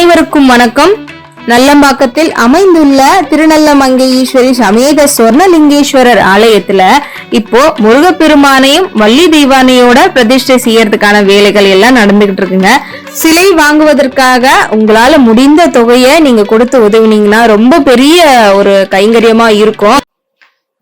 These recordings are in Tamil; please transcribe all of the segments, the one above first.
அனைவருக்கும் வணக்கம். நல்லம்பாக்கத்தில் அமைந்துள்ள திருநல்லமங்கையீஸ்வரி சமேத சொர்ணலிங்கேஸ்வரர் ஆலயத்துல இப்போ முருகப்பெருமானையும் வள்ளி தெய்வானையோட பிரதிஷ்டை செய்யறதுக்கான வேலைகள் எல்லாம் நடந்துகிட்டு இருக்குங்க. சிலை வாங்குவதற்காக உங்களால முடிந்த தொகையை நீங்க கொடுத்து உதவினீங்கன்னா ரொம்ப பெரிய ஒரு கைங்கரியமா இருக்கும்.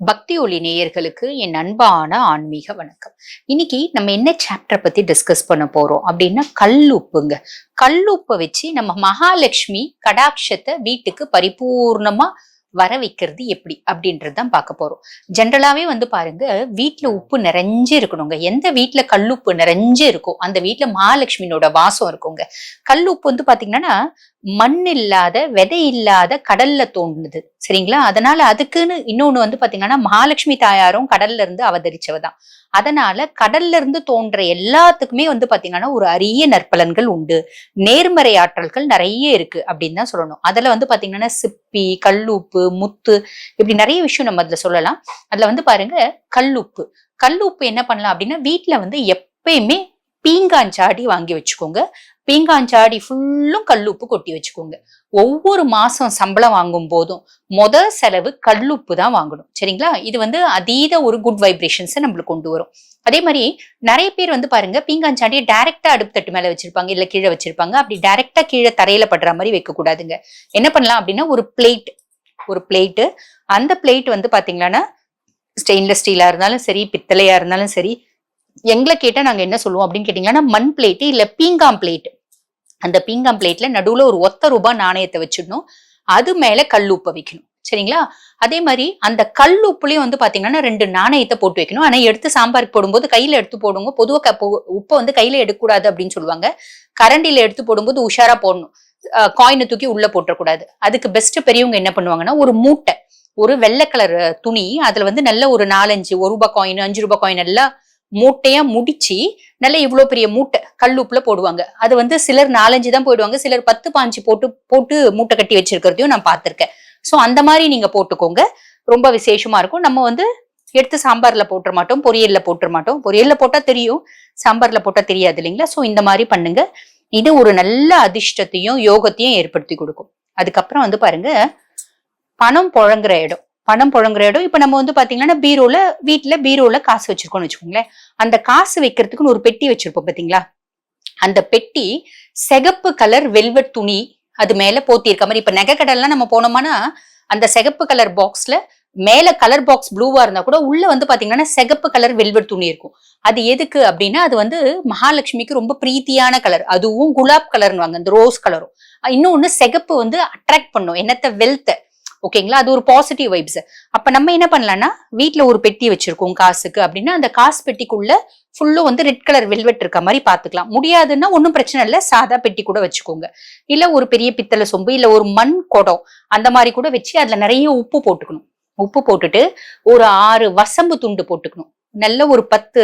பக்தி ஒளி நேயர்களுக்கு என் அன்பான ஆன்மீக வணக்கம். இன்னைக்கு நம்ம என்ன சாப்டர் பத்தி டிஸ்கஸ் பண்ண போறோம் அப்படின்னா கல்லுப்புங்க. கல்லுப்பை வச்சு நம்ம மகாலட்சுமி கடாட்சத்தை வீட்டுக்கு பரிபூர்ணமா வர வைக்கிறது எப்படி அப்படின்றதுதான் பார்க்க போறோம். ஜென்ரலாவே பாருங்க, வீட்டுல உப்பு நிறைஞ்சு இருக்கணுங்க. எந்த வீட்டுல கல்லுப்பு நிறைஞ்சு இருக்கோ அந்த வீட்டுல மகாலட்சுமியோட வாசம் இருக்குங்க. கல்லுப்பு பாத்தீங்கன்னா மண் இல்லாத விதை இல்லாத கடல்ல தோன்றுது, சரிங்களா? அதனால அதுக்குன்னு இன்னொன்னு பாத்தீங்கன்னா மகாலட்சுமி தாயாரும் கடல்ல இருந்து அவதரிச்சவதான். அதனால கடல்ல இருந்து தோன்ற எல்லாத்துக்குமே பாத்தீங்கன்னா ஒரு அரிய நற்பலன்கள் உண்டு, நேர்மறை ஆற்றல்கள் நிறைய இருக்கு அப்படின்னு தான் சொல்லணும். அதுல பாத்தீங்கன்னா சிப்பி, கல்லுப்பு, முத்து, இப்படி நிறைய விஷயம் நம்ம அதுல சொல்லலாம். அதுல பாருங்க, கல்லுப்பு கல்லுப்பு என்ன பண்ணலாம் அப்படின்னா, வீட்டுல எப்பயுமே பீங்காஞ்சாடி வாங்கி வச்சுக்கோங்க. பீங்காஞ்சாடி ஃபுல்லும் கல்லுப்பு கொட்டி வச்சுக்கோங்க. ஒவ்வொரு மாசம் சம்பளம் வாங்கும் போதும் முதல் செலவு கல்லுப்பு தான் வாங்கணும், சரிங்களா? இது அதீத ஒரு குட் வைப்ரேஷன்ஸை நம்மளுக்கு கொண்டு வரும். அதே மாதிரி நிறைய பேர் பாருங்க, பீங்காஞ்சாடியை டைரக்டா அடுப்பு தட்டு மேல வச்சிருப்பாங்க, இல்ல கீழே வச்சிருப்பாங்க. அப்படி டைரக்டா கீழே தரையில படுற மாதிரி வைக்க கூடாதுங்க. என்ன பண்ணலாம் அப்படின்னா, ஒரு பிளேட்டு அந்த பிளேட் பாத்தீங்கன்னா ஸ்டெயின்லெஸ் ஸ்டீலா இருந்தாலும் சரி, பித்தளையா இருந்தாலும் சரி, எங்களை கேட்டா நாங்க என்ன சொல்லுவோம் அப்படின்னு கேட்டீங்கன்னா மண் பிளேட்டு இல்ல பீங்காம் பிளேட். அந்த பீங்காம் பிளேட்ல நடுவுல ஒரு ₹1 நாணயத்தை வச்சிடணும். அது மேல கல்லுப்பை வைக்கணும், சரிங்களா? அதே மாதிரி அந்த கல்லுப்புலயும் பாத்தீங்கன்னா 2 நாணயத்தை போட்டு வைக்கணும். ஆனா எடுத்து சாம்பாருக்கு போடும்போது கையில எடுத்து போடுங்க. பொதுவா உப்பை கையில எடுக்கக்கூடாது அப்படின்னு சொல்லுவாங்க. கரண்டில எடுத்து போடும்போது உஷாரா போடணும். காயினை தூக்கி உள்ள போட்டக்கூடாது. அதுக்கு பெஸ்ட் பெரியவங்க என்ன பண்ணுவாங்கன்னா, ஒரு மூட்டை, ஒரு வெள்ளை கலர் துணி, அதுல நல்ல ஒரு 4-5 ₹1 காயின், ₹5 காயின் எல்லாம் மூட்டையா முடிச்சு நல்ல இவ்வளவு பெரிய மூட்டை கல்லுப்புல போடுவாங்க. அது சிலர் 4-5 தான் போயிடுவாங்க, சிலர் 10-15 போட்டு மூட்டை கட்டி வச்சிருக்கிறதையும் நான் பார்த்திருக்கேன். சோ அந்த மாதிரி நீங்க போட்டுக்கோங்க, ரொம்ப விசேஷமா இருக்கும். நம்ம எடுத்து சாம்பார்ல போட்டுற மாட்டோம், பொரியல்ல போட்டுற மாட்டோம். பொரியல்ல போட்டா தெரியும், சாம்பார்ல போட்டா தெரியாது இல்லைங்களா? சோ இந்த மாதிரி பண்ணுங்க. இது ஒரு நல்ல அதிர்ஷ்டத்தையும் யோகத்தையும் ஏற்படுத்தி கொடுக்கும். அதுக்கப்புறம் பாருங்க, பணம் புழங்குற இடம். இப்ப நம்ம பாத்தீங்கன்னா வீட்டுல பீரோல காசு வச்சிருக்கோம்னு வச்சுக்கோங்களேன். அந்த காசு வைக்கிறதுக்குன்னு ஒரு பெட்டி வச்சிருப்போம் பாத்தீங்களா? அந்த பெட்டி சிகப்பு கலர் வெல்வெட் துணி அது மேல போத்தி இருக்க மாதிரி. இப்ப நகை கடைலாம் நம்ம போனோம்னா அந்த சிகப்பு கலர் பாக்ஸ்ல மேல கலர் பாக்ஸ் ப்ளூவா இருந்தா கூட உள்ள பாத்தீங்கன்னா சிகப்பு கலர் வெல்வெட் துணி இருக்கும். அது எதுக்கு அப்படின்னா, அது மகாலட்சுமிக்கு ரொம்ப பிரீத்தியான கலர். அதுவும் குலாப் கலர்னு வாங்க, அந்த ரோஸ் கலரும். இன்னொன்னு சிகப்பு அட்ராக்ட் பண்ணும் என்னத்த, வெல்த், ஓகேங்களா? அது ஒரு பாசிட்டிவ் வைப்ஸ். அப்ப நம்ம என்ன பண்ணலாம்னா, வீட்டுல ஒரு பெட்டி வச்சிருக்கோம் காசுக்கு அப்படின்னா, அந்த காசு பெட்டிக்குள்ள ஃபுல்லும் ரெட் கலர் வெல்வெட் இருக்க மாதிரி பாத்துக்கலாம். முடியாதுன்னா ஒன்னும் பிரச்சனை இல்லை, சாதா பெட்டி கூட வச்சுக்கோங்க. இல்ல ஒரு பெரிய பித்தளை சொம்பு இல்ல ஒரு மண் குடம் அந்த மாதிரி கூட வச்சு அதுல நிறைய உப்பு போட்டுக்கணும். உப்பு போட்டுட்டு ஒரு 6 வசம்பு துண்டு போட்டுக்கணும். நல்ல ஒரு 10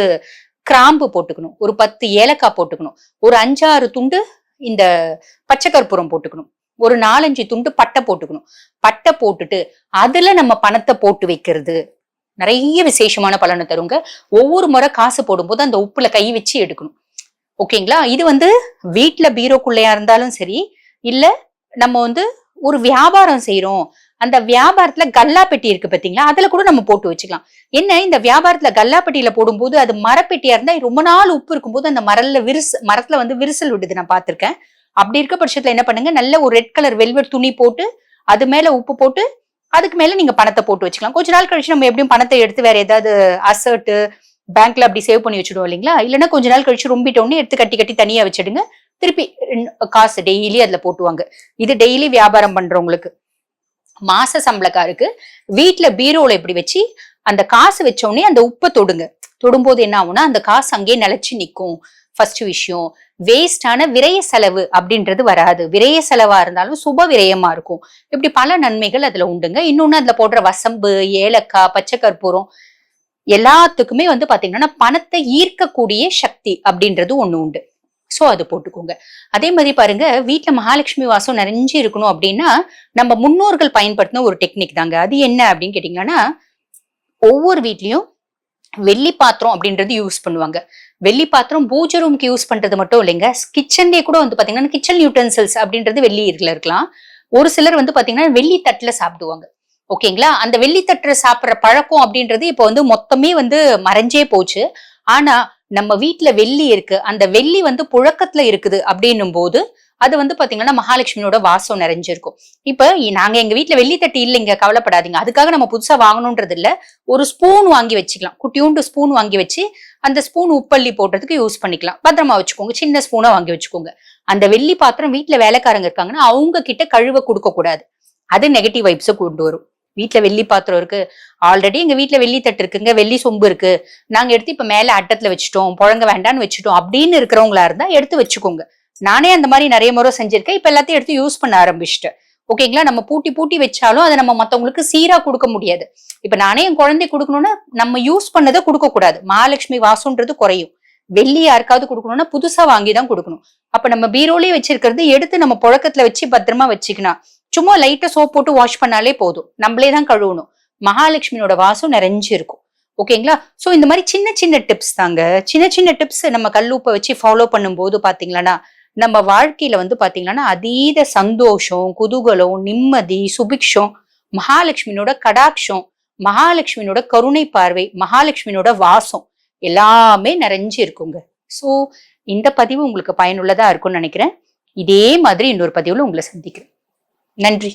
கிராம்பு போட்டுக்கணும், ஒரு 10 ஏலக்காய் போட்டுக்கணும், ஒரு 5-6 துண்டு இந்த பச்சை கற்பூரம் போட்டுக்கணும், ஒரு 4-5 துண்டு பட்டை போட்டுக்கணும். பட்டை போட்டுட்டு அதுல நம்ம பணத்தை போட்டு வைக்கிறது நிறைய விசேஷமான பலனை தருங்க. ஒவ்வொரு முறை காசு போடும்போது அந்த உப்புல கை வச்சு எடுக்கணும், ஓகேங்களா? இது வீட்டுல பீரோக்குள்ளையா இருந்தாலும் சரி, இல்ல நம்ம ஒரு வியாபாரம் செய்யறோம், அந்த வியாபாரத்துல கல்லா பெட்டி இருக்கு பாத்தீங்களா, அதுல கூட நம்ம போட்டு வச்சுக்கலாம். என்ன, இந்த வியாபாரத்துல கல்லா பெட்டியில போடும்போது அது மரப்பெட்டியா இருந்தா ரொம்ப நாள் உப்பு இருக்கும்போது அந்த மரத்துல விரிசல் விடுது, நான் பாத்திருக்கேன். அப்படி இருக்க பட்சத்துல என்ன பண்ணுங்க, நல்ல ஒரு ரெட் கலர் வெல்வெட் துணி போட்டு அது மேல உப்பு போட்டு அதுக்கு மேல நீங்க பணத்தை போட்டு வச்சுக்கலாம். கொஞ்ச நாள் கழிச்சு நம்ம எப்படியும் பணத்தை எடுத்து வேற ஏதாவது அசர்ட் பேங்க்ல அப்படி சேவ் பண்ணி வச்சுடுவோம் இல்லைங்களா? இல்லைன்னா கொஞ்ச நாள் கழிச்சு ரொம்பிட்டோன்னு எடுத்து கட்டி கட்டி தனியா வச்சிடுங்க. திருப்பி காசு டெய்லி அதுல போட்டுவாங்க. இது டெய்லி வியாபாரம் பண்றவங்களுக்கு. மாச சம்பளக்காருக்கு வீட்டுல பீரோல இப்படி வச்சு அந்த காசு வச்சோடனே அந்த உப்பை தொடும்போது என்ன ஆகும்னா, அந்த காசு அங்கேயே நிலைச்சு நிற்கும். ஃபர்ஸ்ட் விஷயம், வேஸ்டான விரய செலவு அப்படின்றது வராது. விரய செலவா இருந்தாலும் சுப விரயமா இருக்கும். இப்படி பல நன்மைகள் அதுல உண்டுங்க. இன்னொன்னு அதுல போடுற வசம்பு, ஏலக்காய், பச்சை கற்பூரம் எல்லாத்துக்குமே பாத்தீங்கன்னா பணத்தை ஈர்க்கக்கூடிய சக்தி அப்படின்றது ஒண்ணு உண்டு. சோ அது போட்டுக்கோங்க. அதே மாதிரி பாருங்க, வீட்டுல மகாலட்சுமி வாசம் நிறைஞ்சு இருக்கணும் அப்படின்னா நம்ம முன்னோர்கள் பயன்படுத்தின ஒரு டெக்னிக் தாங்க. அது என்ன அப்படின்னு கேட்டீங்கன்னா, ஒவ்வொரு வீட்லயும் வெள்ளி பாத்திரம் அப்படின்றது யூஸ் பண்ணுவாங்க. வெள்ளி பாத்திரம் பூஜை ரூமுக்கு யூஸ் பண்றது மட்டும் இல்லைங்க, கிச்சன்லயே கூட வந்து பாத்தீங்கன்னா கிச்சன் யூட்டன்சில்ஸ் அப்படின்றது வெள்ளியில இருக்கலாம். ஒரு சிலர் வந்து பாத்தீங்கன்னா வெள்ளி தட்டுல சாப்பிடுவாங்க. ஓகேங்களா, அந்த வெள்ளி தட்டுல சாப்பிடுற பழக்கம் அப்படின்றது இப்போ வந்து மொத்தமே வந்து மறைஞ்சே போச்சு. ஆனா நம்ம வீட்டுல வெள்ளி இருக்கு, அந்த வெள்ளி வந்து புழக்கத்துல இருக்குது அப்படின்னும் போது அது வந்து பாத்தீங்கன்னா மகாலட்சுமியோட வாசம் நிறைஞ்சிருக்கும். இப்ப நாங்க எங்க வீட்டுல வெள்ளி தட்டு இல்லைங்க, கவலைப்படாதீங்க. அதுக்காக நம்ம புதுசா வாங்கணும்ன்றது இல்ல. ஒரு ஸ்பூன் வாங்கி வச்சுக்கலாம், குட்டியூண்டு ஸ்பூன் வாங்கி வச்சு அந்த ஸ்பூன் உப்பள்ளி போடுறதுக்கு யூஸ் பண்ணிக்கலாம். பத்திரமா வச்சுக்கோங்க, சின்ன ஸ்பூனா வாங்கி வச்சுக்கோங்க. அந்த வெள்ளி பாத்திரம் வீட்டுல வேலைக்காரங்க இருக்காங்கன்னா அவங்க கிட்ட கழுவ கொடுக்க கூடாது. அது நெகட்டிவ் வைப்ஸ கொண்டு வரும். வீட்டுல வெள்ளி பாத்திரம் இருக்கு, ஆல்ரெடி எங்க வீட்டுல வெள்ளி தட்டு இருக்குங்க, வெள்ளி சொம்பு இருக்கு, நாங்க எடுத்து இப்ப மேல அட்டத்துல வச்சுட்டோம், புழங்க வேண்டாம்னு வச்சுட்டோம் அப்படின்னு இருக்கிறவங்களா இருந்தா எடுத்து வச்சுக்கோங்க. நானே அந்த மாதிரி நிறைய முறை செஞ்சிருக்கேன். இப்ப எல்லாத்தையும் எடுத்து யூஸ் பண்ண ஆரம்பிச்சுட்டேன். ஓகேங்களா, நம்ம பூட்டி பூட்டி வச்சாலும் அதை நம்ம மத்தவங்களுக்கு சீரா கொடுக்க முடியாது. இப்ப நானே என் குழந்தை கொடுக்கணும்னா நம்ம யூஸ் பண்ணதை கொடுக்க கூடாது, மகாலட்சுமி வாசம்ன்றது குறையும். வெள்ளி யாருக்காவது கொடுக்கணும்னா புதுசா வாங்கிதான் கொடுக்கணும். அப்ப நம்ம பீரோலயே வச்சிருக்கிறது எடுத்து நம்ம புழக்கத்துல வச்சு பத்திரமா வச்சுக்கலாம். சும்மா லைட்டா சோப் போட்டு வாஷ் பண்ணாலே போதும், நம்மளே தான் கழுவணும். மகாலட்சுமியோட வாசம் நிறைஞ்சு இருக்கும். ஓகேங்களா, சோ இந்த மாதிரி சின்ன சின்ன டிப்ஸ் தாங்க, சின்ன சின்ன டிப்ஸ் நம்ம கல்லூப்பை வச்சு ஃபாலோ பண்ணும்போது பாத்தீங்களா நம்ம வாழ்க்கையில வந்து பாத்தீங்கன்னா அதீத சந்தோஷம், குதூகலம், நிம்மதி, சுபிக்ஷம், மகாலட்சுமியோட கடாட்சம், மகாலட்சுமியோட கருணை பார்வை, மகாலட்சுமியோட வாசம் எல்லாமே நிறைஞ்சு இருக்குங்க. சோ இந்த பதிவு உங்களுக்கு பயனுள்ளதா இருக்கும்னு நினைக்கிறேன். இதே மாதிரி இன்னொரு பதிவுல உங்களை சந்திக்கிறேன். நன்றி.